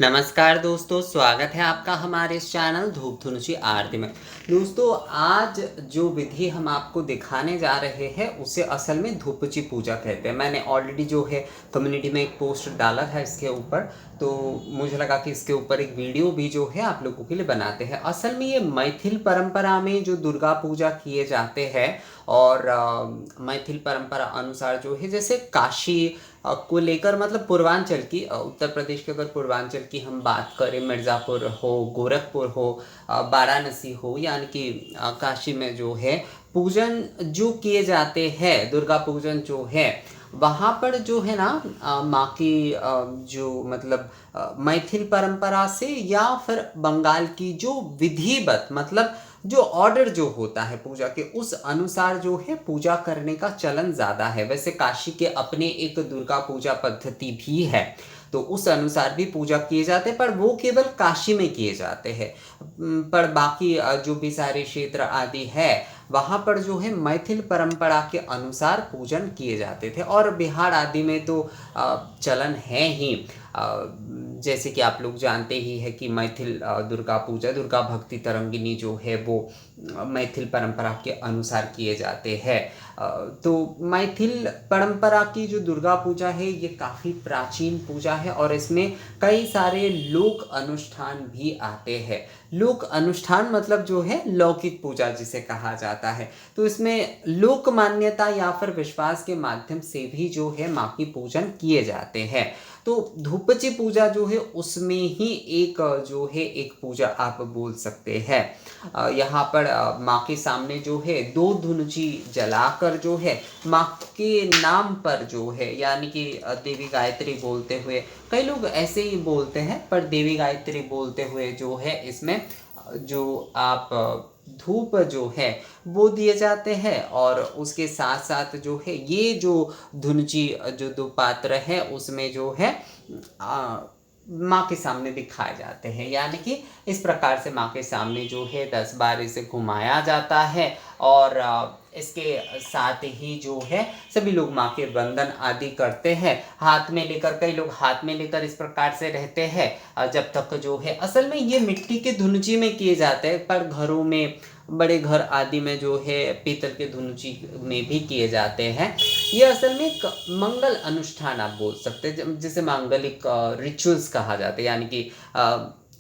नमस्कार दोस्तों, स्वागत है आपका हमारे इस चैनल धूप धुनुची आरती में। दोस्तों, आज जो विधि हम आपको दिखाने जा रहे हैं उसे असल में धूपची पूजा कहते हैं। मैंने ऑलरेडी जो है कम्युनिटी में एक पोस्ट डाला था इसके ऊपर, तो मुझे लगा कि इसके ऊपर एक वीडियो भी जो है आप लोगों के लिए बनाते हैं। असल में ये मैथिल परंपरा में जो दुर्गा पूजा किए जाते हैं और मैथिल परंपरा अनुसार जो है, जैसे काशी को लेकर, मतलब पूर्वांचल की, उत्तर प्रदेश के अगर पूर्वांचल की हम बात करें, मिर्ज़ापुर हो, गोरखपुर हो, वाराणसी हो, यानी कि काशी में जो है पूजन जो किए जाते हैं, दुर्गा पूजन जो है वहाँ पर जो है ना, माँ की जो मतलब मैथिल परंपरा से या फिर बंगाल की जो विधिवत, मतलब जो ऑर्डर जो होता है पूजा के, उस अनुसार जो है पूजा करने का चलन ज़्यादा है। वैसे काशी के अपने एक दुर्गा पूजा पद्धति भी है, तो उस अनुसार भी पूजा किए जाते हैं, पर वो केवल काशी में किए जाते हैं। पर बाकी जो भी सारे क्षेत्र आदि है वहाँ पर जो है मैथिल परंपरा के अनुसार पूजन किए जाते थे। और बिहार आदि में तो चलन है ही, जैसे कि आप लोग जानते ही है कि मैथिल दुर्गा पूजा, दुर्गा भक्ति तरंगिणी जो है वो मैथिल परंपरा के अनुसार किए जाते हैं। तो मैथिल परंपरा की जो दुर्गा पूजा है ये काफ़ी प्राचीन पूजा है और इसमें कई सारे लोक अनुष्ठान भी आते हैं। लोक अनुष्ठान मतलब जो है लौकिक पूजा जिसे कहा जाता है, तो इसमें लोक मान्यता या फिर विश्वास के माध्यम से भी जो है माँ की पूजन किए जाते हैं। तो धूपची पूजा जो है उसमें ही एक जो है एक पूजा आप बोल सकते हैं। यहाँ पर माँ के सामने जो है दो धुनुची जलाकर जो है माँ के नाम पर जो है, यानी कि देवी गायत्री बोलते हुए, कई लोग ऐसे ही बोलते हैं, पर देवी गायत्री बोलते हुए जो है इसमें जो आप धूप जो है वो दिए जाते हैं। और उसके साथ साथ जो है ये जो धुनुची जो दो पात्र है उसमें जो है माँ के सामने दिखाए जाते हैं, यानी कि इस प्रकार से माँ के सामने जो है 10 बार इसे घुमाया जाता है। और इसके साथ ही जो है सभी लोग माँ के वंदन आदि करते हैं, हाथ में लेकर, कई लोग हाथ में लेकर इस प्रकार से रहते हैं जब तक जो है, असल में ये मिट्टी के धुनुची में किए जाते हैं, पर घरों में, बड़े घर आदि में जो है पीतल के धुनुची में भी किए जाते हैं। ये असल में एक मंगल अनुष्ठान आप बोल सकते हैं, जिसे मांगलिक रिचुअल्स कहा जाता है, यानी कि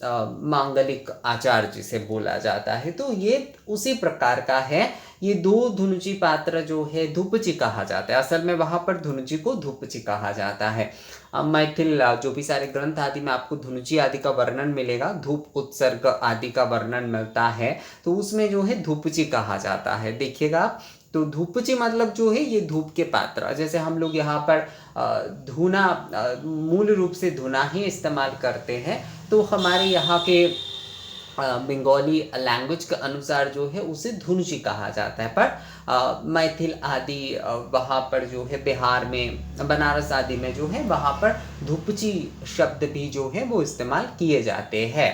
मांगलिक आचार जिसे बोला जाता है। तो ये उसी प्रकार का है। ये दो धुनुची पात्र जो है धूपची कहा जाता है, असल में वहाँ पर धुनुची को धूपची कहा जाता है। मैथिल जो भी सारे ग्रंथ आदि में आपको धुनुची आदि का वर्णन मिलेगा, धूप उत्सर्ग आदि का वर्णन मिलता है, तो उसमें जो है धूपची कहा जाता है। देखिएगा आप, तो धूपची मतलब जो है ये धूप के पात्र, जैसे हम लोग यहाँ पर धुना मूल रूप से धुना ही इस्तेमाल करते हैं, तो हमारे यहाँ के बंगाली लैंग्वेज के अनुसार जो है उसे धुनुची कहा जाता है। पर मैथिल आदि वहाँ पर जो है बिहार में, बनारस आदि में जो है वहाँ पर धूपची शब्द भी जो है वो इस्तेमाल किए जाते हैं।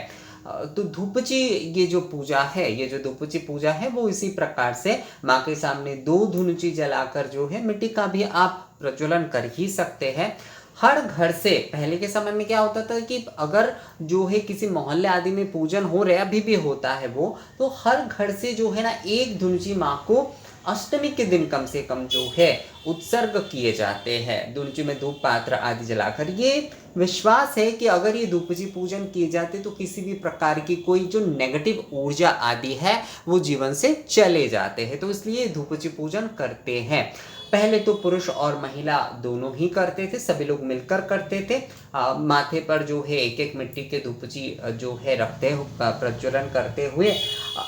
तो धूपची ये जो पूजा है, ये जो धूपची पूजा है वो इसी प्रकार से माँ के सामने दो धुनुची जलाकर जो है, मिट्टी का भी आप प्रज्वलन कर ही सकते हैं। हर घर से, पहले के समय में क्या होता था कि अगर जो है किसी मोहल्ले आदि में पूजन हो रहा है, अभी भी होता है वो, तो हर घर से जो है ना एक धुनुची माँ को अष्टमी के दिन कम से कम जो है उत्सर्ग किए जाते हैं, धुनुची में धूप पात्र आदि जलाकर। ये विश्वास है कि अगर ये धूपची पूजन किए जाते तो किसी भी प्रकार की कोई जो नेगेटिव ऊर्जा आदि है वो जीवन से चले जाते हैं, तो इसलिए धूपची पूजन करते हैं। पहले तो पुरुष और महिला दोनों ही करते थे, सभी लोग मिलकर करते थे। माथे पर जो है एक एक मिट्टी के धूपची जो है रखते प्रज्वलन करते हुए।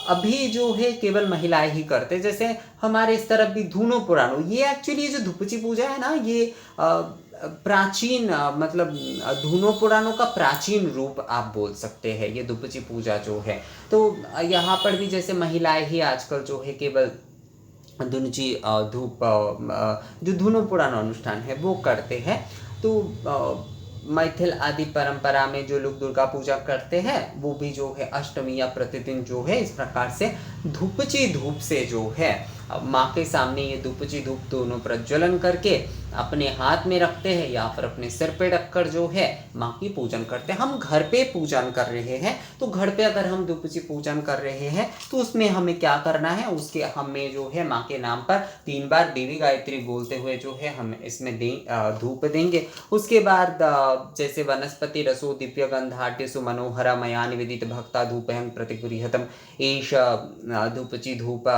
अभी जो है केवल महिलाएं ही करते, जैसे हमारे इस तरफ भी धूनो पुरानो, ये एक्चुअली ये जो धूपची पूजा है ना, ये प्राचीन मतलब धूनो पुराणों का प्राचीन रूप आप बोल सकते हैं ये धूपची पूजा जो है। तो यहाँ पर भी जैसे महिलाएं ही आजकल जो है केवल धुनुची धूप जो धुनो पुराण अनुष्ठान है वो करते हैं। तो मैथिल आदि परंपरा में जो लोग दुर्गा पूजा करते हैं वो भी जो है अष्टमी या प्रतिदिन जो है इस प्रकार से धूपची धूप से जो है माँ के सामने ये धूपची धूप दोनों प्रज्वलन करके अपने हाथ में रखते हैं या फिर अपने सिर पे रखकर जो है माँ की पूजन करते हैं। हम घर पे पूजन कर रहे हैं तो घर पे अगर हम धूपची पूजन कर रहे हैं तो उसमें हमें क्या करना है, उसके हमें जो है माँ के नाम पर 3 बार देवी गायत्री बोलते हुए जो है हम इसमें धूप देंगे। उसके बाद जैसे वनस्पति रसो दिव्य गंधाट्य सुमनोहरा मया निवेदित भक्ता धूपहं प्रतिगृह्यतम एष धूपची धूप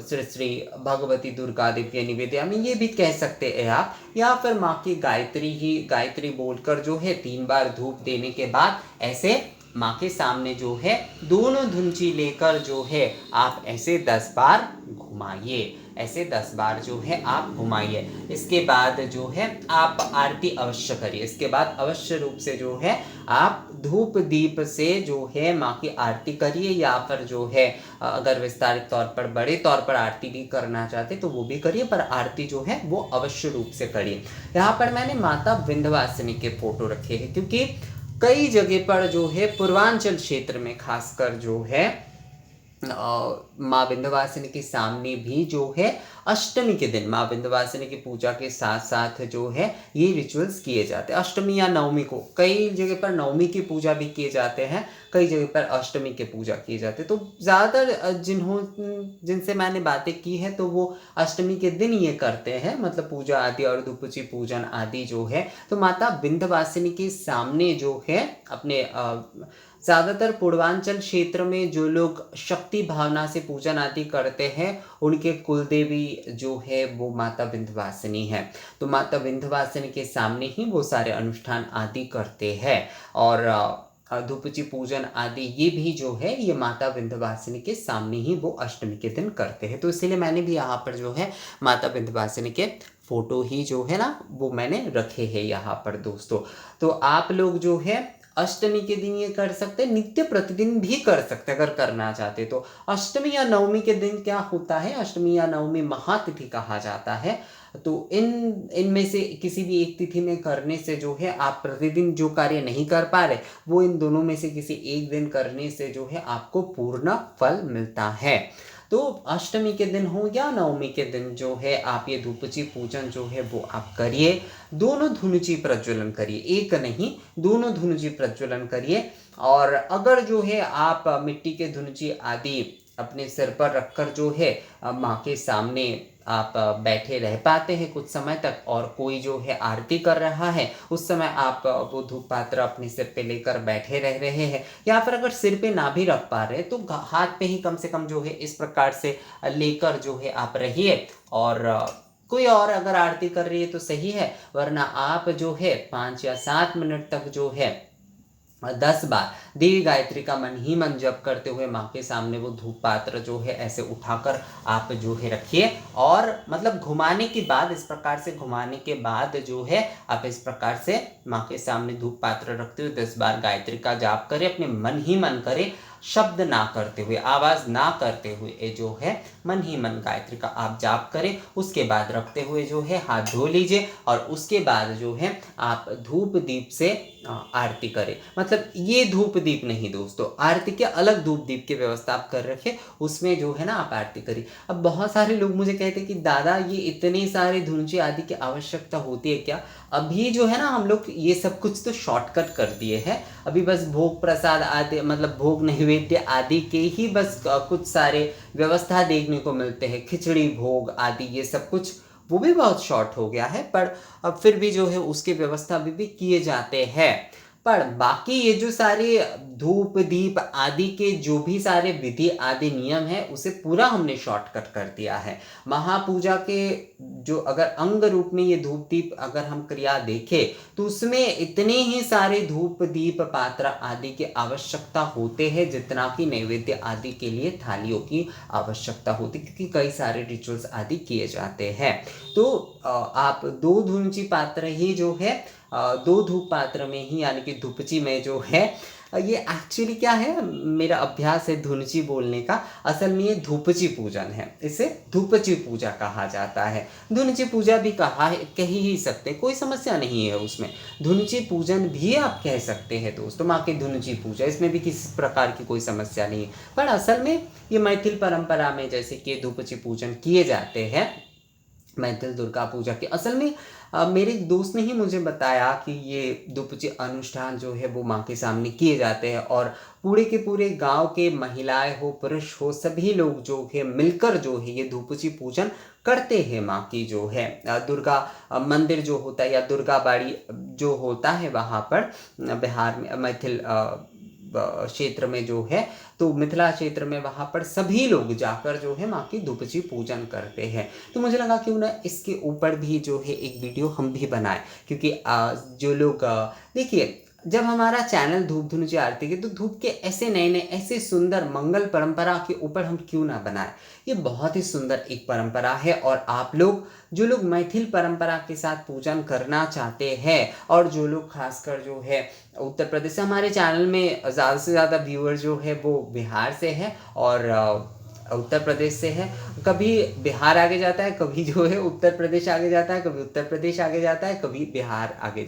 श्री श्री भगवती दुर्गा दिव्य निवेदयामि, ये भी कह सकते हैं आप। या फिर माँ की गायत्री बोलकर जो है 3 बार धूप देने के बाद ऐसे माँ के सामने जो है दोनों धुंची लेकर जो है आप ऐसे 10 बार घुमाइए, ऐसे 10 बार जो है आप घुमाइए। इसके बाद जो है आप आरती अवश्य करिए। इसके बाद अवश्य रूप से जो है आप धूप दीप से जो है माँ की आरती करिए, या फिर जो है अगर विस्तारित तौर पर बड़े तौर पर आरती भी करना चाहते तो वो भी करिए, पर आरती जो है वो अवश्य रूप से करिए। यहाँ पर मैंने माता विंध्यवासिनी के फोटो रखे हैं क्योंकि कई जगह पर जो है पूर्वांचल क्षेत्र में खासकर जो है माँ विंध्यवासिनी के सामने भी जो है अष्टमी के दिन माँ विंध्यवासिनी की पूजा के साथ साथ जो है ये रिचुअल्स किए जाते हैं। अष्टमी या नवमी को कई जगह पर नवमी की पूजा भी किए जाते हैं, कई जगह पर अष्टमी की पूजा किए जाते हैं। तो ज़्यादातर जिनसे मैंने बातें की है तो वो अष्टमी के दिन ये करते हैं, मतलब पूजा आदि और धूपची पूजन आदि जो है। तो माता विंध्यवासिनी के सामने जो है अपने ज़्यादातर पूर्वांचल क्षेत्र में जो लोग शक्ति भावना से पूजन आदि करते हैं उनके कुलदेवी जो है वो माता विंध्यवासिनी है। तो माता विंध्यवासिनी के सामने ही वो सारे अनुष्ठान आदि करते हैं और धूपची पूजन आदि ये भी जो है ये माता विंध्यवासिनी के सामने ही वो अष्टमी के दिन करते हैं। तो इसीलिए मैंने भी यहाँ पर जो है माता विंध्यवासिनी के फोटो ही जो है ना वो मैंने रखे हैं यहाँ पर दोस्तों। तो आप लोग जो है अष्टमी के दिन ये कर सकते हैं, नित्य प्रतिदिन भी कर सकते हैं अगर करना चाहते तो। अष्टमी या नवमी के दिन क्या होता है, अष्टमी या नवमी महातिथि कहा जाता है। तो इनमें से किसी भी एक तिथि में करने से जो है आप प्रतिदिन जो कार्य नहीं कर पा रहे वो इन दोनों में से किसी एक दिन करने से जो है आपको पूर्ण फल मिलता है। तो अष्टमी के दिन हो या नवमी के दिन जो है आप ये धूपची पूजन जो है वो आप करिए। दोनों धुनुची प्रज्वलन करिए, एक नहीं दोनों धुनुची प्रज्वलन करिए। और अगर जो है आप मिट्टी के धुनुची आदि अपने सिर पर रखकर जो है माँ के सामने आप बैठे रह पाते हैं कुछ समय तक और कोई जो है आरती कर रहा है उस समय आप वो धूप पात्र अपने सिर पे लेकर बैठे रह रहे हैं, या फिर अगर सिर पे ना भी रख पा रहे तो हाथ पे ही कम से कम जो है इस प्रकार से लेकर जो है आप रहिए। और कोई और अगर आरती कर रही है तो सही है, वरना आप जो है 5 या 7 मिनट तक जो है 10 बार देवी गायत्री का मन ही मन जप करते हुए माँ के सामने वो धूप पात्र जो है ऐसे उठाकर आप जो है रखिए। और मतलब घुमाने के बाद, इस प्रकार से घुमाने के बाद जो है आप इस प्रकार से माँ के सामने धूप पात्र रखते हुए 10 बार गायत्री का जाप करें, अपने मन ही मन करें, शब्द ना करते हुए, आवाज़ ना करते हुए, ये जो है मन ही मन गायत्री का आप जाप करें। उसके बाद रखते हुए जो है हाथ धो लीजिए और उसके बाद जो है आप धूप दीप से आरती करें। मतलब ये धूप दीप नहीं दोस्तों, आरती के अलग धूप दीप की व्यवस्था आप कर रखे, उसमें जो है ना आप आरती करिए। अब बहुत सारे लोग मुझे कहते हैं कि दादा ये इतने सारे धुंची आदि की आवश्यकता होती है क्या? अभी जो है ना हम लोग ये सब कुछ तो शॉर्टकट कर दिए हैं, अभी बस भोग प्रसाद आदि मतलब भोग नैवेद्य आदि के ही बस कुछ सारे व्यवस्था देखने को मिलते हैं, खिचड़ी भोग आदि ये सब कुछ वो भी बहुत शॉर्ट हो गया है, पर अब फिर भी जो है उसकी व्यवस्था अभी भी किए जाते हैं। पर बाकी ये जो सारे धूप दीप आदि के जो भी सारे विधि आदि नियम है उसे पूरा हमने शॉर्टकट कर दिया है। महापूजा के जो अगर अंग रूप में ये धूप दीप अगर हम क्रिया देखें तो उसमें इतने ही सारे धूप दीप पात्र आदि की आवश्यकता होते हैं जितना कि नैवेद्य आदि के लिए थालियों की आवश्यकता होती, क्योंकि कई सारे रिचुअल्स आदि किए जाते हैं। तो आप 2 धुंची पात्र ही जो है दो धूप पात्र में ही यानी कि धुपची में जो है ये एक्चुअली क्या है, मेरा अभ्यास है धुनची बोलने का। असल में ये धूपची पूजन है, इसे धूपची पूजा कहा जाता है। धुनची पूजा भी कह ही सकते, कोई समस्या नहीं है उसमें। धुनची पूजन भी आप कह सकते हैं दोस्तों, माँ की धुनची पूजा, इसमें भी किसी प्रकार की कोई समस्या नहीं है। पर असल में ये मैथिल परंपरा में जैसे कि धूपची पूजन किए जाते हैं, मैथिल दुर्गा पूजा के, असल में मेरे एक दोस्त ने ही मुझे बताया कि ये धूपची अनुष्ठान जो है वो माँ के सामने किए जाते हैं और पूरे के पूरे गांव के महिलाएं हो पुरुष हो सभी लोग जो है मिलकर जो है ये धूपची पूजन करते हैं। माँ की जो है दुर्गा मंदिर जो होता है या दुर्गा बाड़ी जो होता है वहाँ पर बिहार में मैथिल क्षेत्र में जो है, तो मिथिला क्षेत्र में वहाँ पर सभी लोग जाकर जो है माँ की धूपची पूजन करते हैं। तो मुझे लगा क्यों ना इसके ऊपर भी जो है एक वीडियो हम भी बनाएं, क्योंकि जो लोग देखिए, जब हमारा चैनल धूप धुनुची आरती के, तो धूप के ऐसे नए नए ऐसे सुंदर मंगल परंपरा के ऊपर हम क्यों ना बनाएं। ये बहुत ही सुंदर एक परंपरा है और आप लोग जो लोग मैथिल परंपरा के साथ पूजन करना चाहते हैं और जो लोग खासकर जो है उत्तर प्रदेश से, हमारे चैनल में ज़्यादा से ज़्यादा व्यूअर जो है वो बिहार से है और उत्तर प्रदेश से है। कभी बिहार आगे जाता है, कभी जो है उत्तर प्रदेश आगे जाता है, कभी उत्तर प्रदेश आगे जाता है, कभी बिहार आगे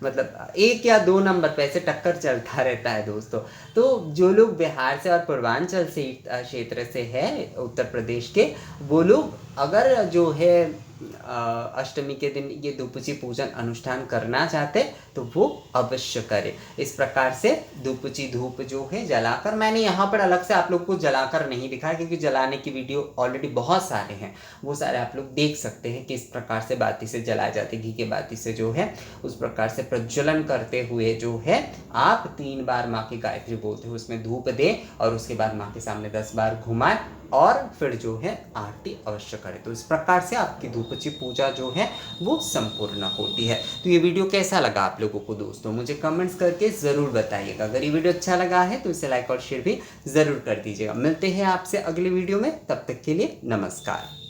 मतलब 1 या 2 नंबर पे ऐसे टक्कर चलता रहता है दोस्तों। तो जो लोग बिहार से और पूर्वांचल से क्षेत्र से है उत्तर प्रदेश के, वो लोग अगर जो है अष्टमी के दिन ये धूपची पूजन अनुष्ठान करना चाहते तो वो अवश्य करें। इस प्रकार से धूपची धूप जो है जलाकर, मैंने यहाँ पर अलग से आप लोग को जलाकर नहीं दिखाया क्योंकि जलाने की वीडियो ऑलरेडी बहुत सारे हैं, वो सारे आप लोग देख सकते हैं किस प्रकार से बाती से जलाए जाते, घी के बाती से जो है उस प्रकार से प्रज्वलन करते हुए जो है आप 3 बार माँ की गायत्री बोलते हुए उसमें धूप दें और उसके बाद माँ के सामने 10 बार घुमाएं और फिर जो है आरती अवश्य करें। तो इस प्रकार से आपकी धूपची पूजा जो है वो संपूर्ण होती है। तो ये वीडियो कैसा लगा आप लोगों को दोस्तों, मुझे कमेंट्स करके ज़रूर बताइएगा। अगर ये वीडियो अच्छा लगा है तो इसे लाइक और शेयर भी ज़रूर कर दीजिएगा। मिलते हैं आपसे अगली वीडियो में, तब तक के लिए नमस्कार।